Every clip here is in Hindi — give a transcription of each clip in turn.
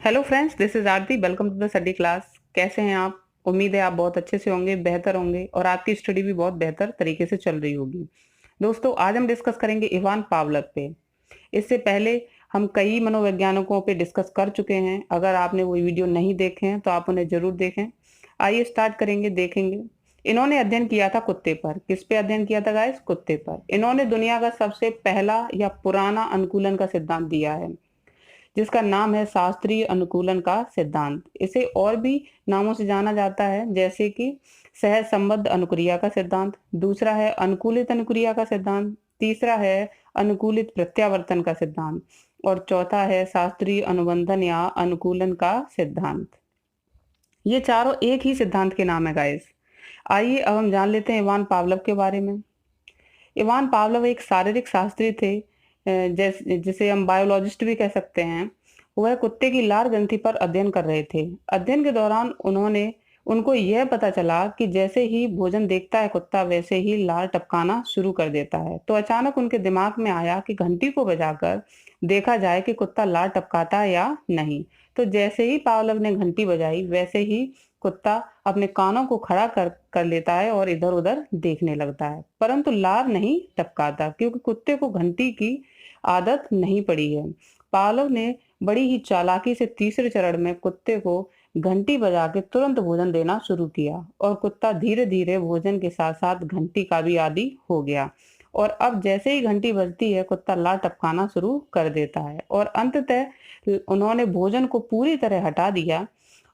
Hello friends, this is Aarti. Welcome to the study class. कैसे हैं आप? उम्मीद है आप बहुत अच्छे से होंगे, बेहतर होंगे और आपकी स्टडी भी बहुत बेहतर तरीके से चल रही होगी। दोस्तों, आज हम डिस्कस करेंगे इवान पावलव पे। इससे पहले हम कई मनोवैज्ञानिकों पे डिस्कस कर चुके हैं। अगर आपने वो वीडियो नहीं देखे हैं तो आप उन्हें जरूर देखें। आइए स्टार्ट करेंगे, देखेंगे। इन्होंने अध्ययन किया था कुत्ते पर। किस पे अध्ययन किया था गाइस? कुत्ते पर। इन्होंने दुनिया का सबसे पहला या पुराना अनुकूलन का सिद्धांत दिया है, जिसका नाम है शास्त्रीय अनुकूलन का सिद्धांत। इसे और भी नामों से जाना जाता है, जैसे कि सहज संबद्ध अनुक्रिया का सिद्धांत, दूसरा है अनुकूलित अनुक्रिया का सिद्धांत, तीसरा है अनुकूलित प्रत्यावर्तन का सिद्धांत और चौथा है शास्त्रीय अनुबंधन या अनुकूलन का सिद्धांत। ये चारों एक ही सिद्धांत के नाम है गाइस। आइए अब हम जान लेते हैं इवान पावलव के बारे में। इवान पावलव एक शारीरिक शास्त्री थे, जिसे हम बायोलॉजिस्ट भी कह सकते हैं। वह कुत्ते की लार ग्रंथि पर अध्ययन कर रहे थे। अध्ययन के दौरान उनको यह पता चला कि जैसे ही भोजन देखता है कुत्ता, वैसे ही लार टपकाना शुरू कर देता है। तो अचानक उनके दिमाग में आया कि घंटी को बजाकर देखा जाए कि कुत्ता लार टपकाता है या नहीं। तो जैसे ही पावलव ने घंटी बजाई, वैसे ही कुत्ता अपने कानों को खड़ा कर कर लेता है और इधर उधर देखने लगता है, परंतु लार नहीं टपकाता, क्योंकि कुत्ते को घंटी की आदत नहीं पड़ी है। पावलव ने बड़ी ही चालाकी से तीसरे चरण में कुत्ते को घंटी बजा के तुरंत भोजन देना शुरू किया और कुत्ता धीरे धीरे भोजन के साथ साथ घंटी का भी आदी हो गया। और अब जैसे ही घंटी बजती है, कुत्ता लार टपकाना शुरू कर देता है और अंततः उन्होंने भोजन को पूरी तरह हटा दिया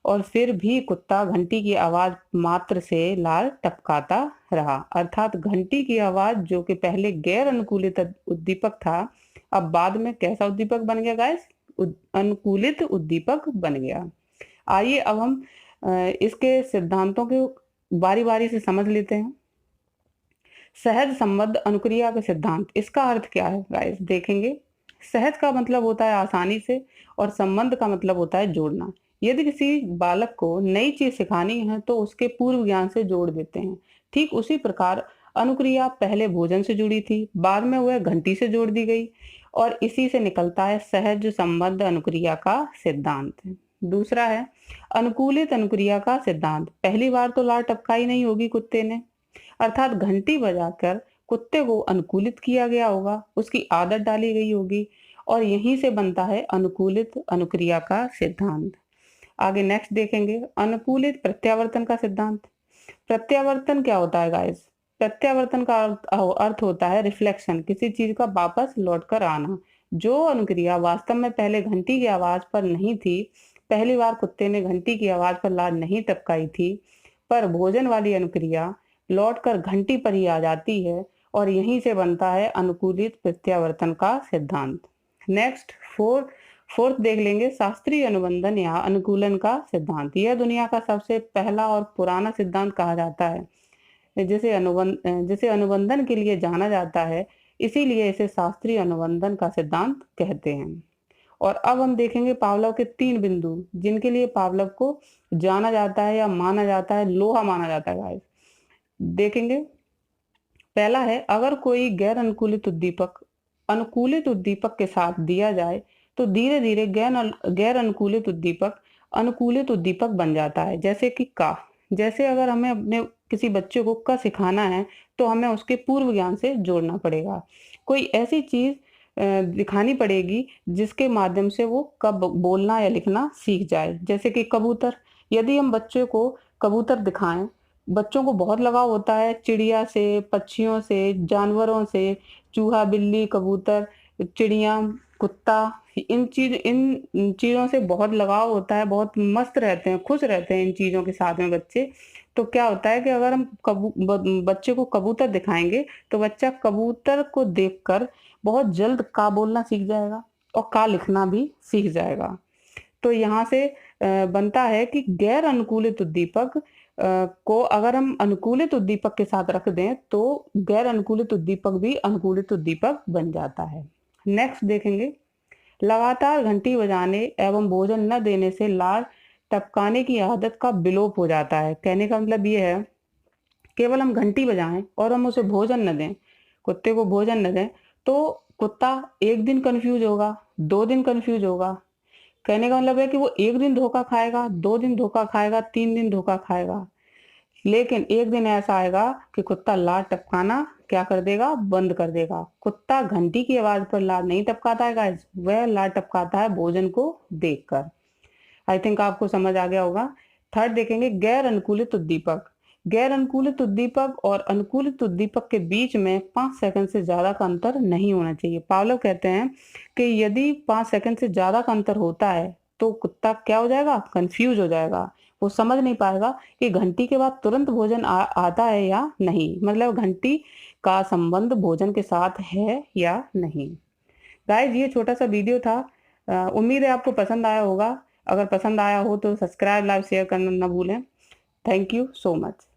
और फिर भी कुत्ता घंटी की आवाज मात्र से लार टपकाता रहा। अर्थात घंटी की आवाज, जो कि पहले गैर अनुकूलित उद्दीपक था, अब बाद में कैसा उद्दीपक बन गया गाइस? अनुकूलित उद्दीपक बन गया। आइए अब हम इसके सिद्धांतों को बारी बारी से समझ लेते हैं। सहज संबद्ध अनुक्रिया का सिद्धांत, इसका अर्थ क्या है गाइस? देखेंगे। सहज का मतलब होता है आसानी से और संबंध का मतलब होता है जोड़ना। यदि किसी बालक को नई चीज सिखानी है तो उसके पूर्व ज्ञान से जोड़ देते हैं। ठीक उसी प्रकार अनुक्रिया पहले भोजन से जुड़ी थी, बाद में वह घंटी से जोड़ दी गई और इसी से निकलता है सहज संबद्ध अनुक्रिया का सिद्धांत। दूसरा है अनुकूलित अनुक्रिया का सिद्धांत। पहली बार तो लार टपकाई नहीं होगी कुत्ते ने, अर्थात घंटी बजाकर कुत्ते को अनुकूलित किया गया होगा, उसकी आदत डाली गई होगी और यहीं से बनता है अनुकूलित अनुक्रिया का सिद्धांत। आगे नेक्स्ट देखेंगे, अनुकूलित प्रत्यावर्तन का सिद्धांत। प्रत्यावर्तन क्या होता है गाइस? प्रत्यावर्तन का अर्थ होता है रिफ्लेक्शन, किसी चीज का वापस लौट कर आना। जो अनुक्रिया वास्तव में पहले घंटी की आवाज पर नहीं थी, पहली बार कुत्ते ने घंटी की आवाज पर लार नहीं टपकाई थी, पर भोजन वाली अनुक्रिया लौटकर घंटी पर ही आ जाती है और यहीं से बनता है अनुकूलित प्रत्यावर्तन का सिद्धांत। नेक्स्ट फोर्थ देख लेंगे, शास्त्रीय अनुबंधन या अनुकूलन का सिद्धांत। यह दुनिया का सबसे पहला और पुराना सिद्धांत कहा जाता है, जिसे अनुबंधन के लिए जाना जाता है, इसीलिए इसे शास्त्रीय अनुबंधन का सिद्धांत कहते हैं। और अब हम देखेंगे पावलव के 3 बिंदु, जिनके लिए पावलव को जाना जाता है या माना जाता है, लोहा माना जाता है गाइस। देखेंगे। पहला है, अगर कोई गैर अनुकूलित उद्दीपक अनुकूलित उद्दीपक के साथ दिया जाए तो धीरे धीरे गैर अनुकूलित उद्दीपक अनुकूलित उद्दीपक बन जाता है, जैसे कि का। जैसे अगर हमें अपने किसी बच्चे को क सिखाना है तो हमें उसके पूर्व ज्ञान से जोड़ना पड़ेगा। कोई ऐसी चीज दिखानी पड़ेगी जिसके माध्यम से वो कब बोलना या लिखना सीख जाए, जैसे कि कबूतर। यदि हम बच्चे को कबूतर दिखाएं, बच्चों को बहुत लगाव होता है चिड़िया से, पक्षियों से, जानवरों से, चूहा, बिल्ली, कबूतर, चिड़िया, कुत्ता, इन चीजों से बहुत लगाव होता है। बहुत मस्त रहते हैं, खुश रहते हैं इन चीजों के साथ में बच्चे। तो क्या होता है कि अगर हम बच्चे को कबूतर दिखाएंगे तो बच्चा कबूतर को देखकर बहुत जल्द का बोलना सीख जाएगा और का लिखना भी सीख जाएगा। तो यहाँ से बनता है कि गैर अनुकूलित उद्दीपक को अगर हम अनुकूलित उद्दीपक के साथ रख दें तो गैर अनुकूलित उद्दीपक भी अनुकूलित उद्दीपक बन जाता है। नेक्स्ट देखेंगे, लगातार घंटी बजाने एवं भोजन न देने से लार टपकाने की आदत का विलोप हो जाता है। कहने का मतलब ये है, केवल हम घंटी बजाएं और हम उसे भोजन न दें, कुत्ते को भोजन न दें, तो कुत्ता एक दिन कंफ्यूज होगा, 2 दिन कंफ्यूज होगा, कहने का मतलब है कि वो 1 दिन धोखा खाएगा, 2 दिन धोखा खाएगा, 3 दिन धोखा खाएगा, लेकिन एक दिन ऐसा आएगा कि कुत्ता लार टपकाना क्या कर देगा? बंद कर देगा। कुत्ता घंटी की आवाज पर लार नहीं टपकाता है गाइस, वह लार टपकाता है भोजन को देखकर। आई थिंक आपको समझ आ गया होगा। थर्ड देखेंगे गैर अनुकूलित उद्दीपक। गैर अनुकूलित उद्दीपक और अनुकूलित उद्दीपक के बीच में 5 सेकंड से ज्यादा का अंतर नहीं होना चाहिए। पावलोव कहते हैं कि यदि 5 सेकंड से ज्यादा का अंतर होता है तो कुत्ता क्या हो जाएगा? कंफ्यूज हो जाएगा। वो समझ नहीं पाएगा कि घंटी के बाद तुरंत भोजन आता है या नहीं, मतलब घंटी का संबंध भोजन के साथ है या नहीं। गाइज ये छोटा सा वीडियो था, उम्मीद है आपको पसंद आया होगा। अगर पसंद आया हो तो सब्सक्राइब, लाइक, शेयर करना ना भूलें। Thank you so much.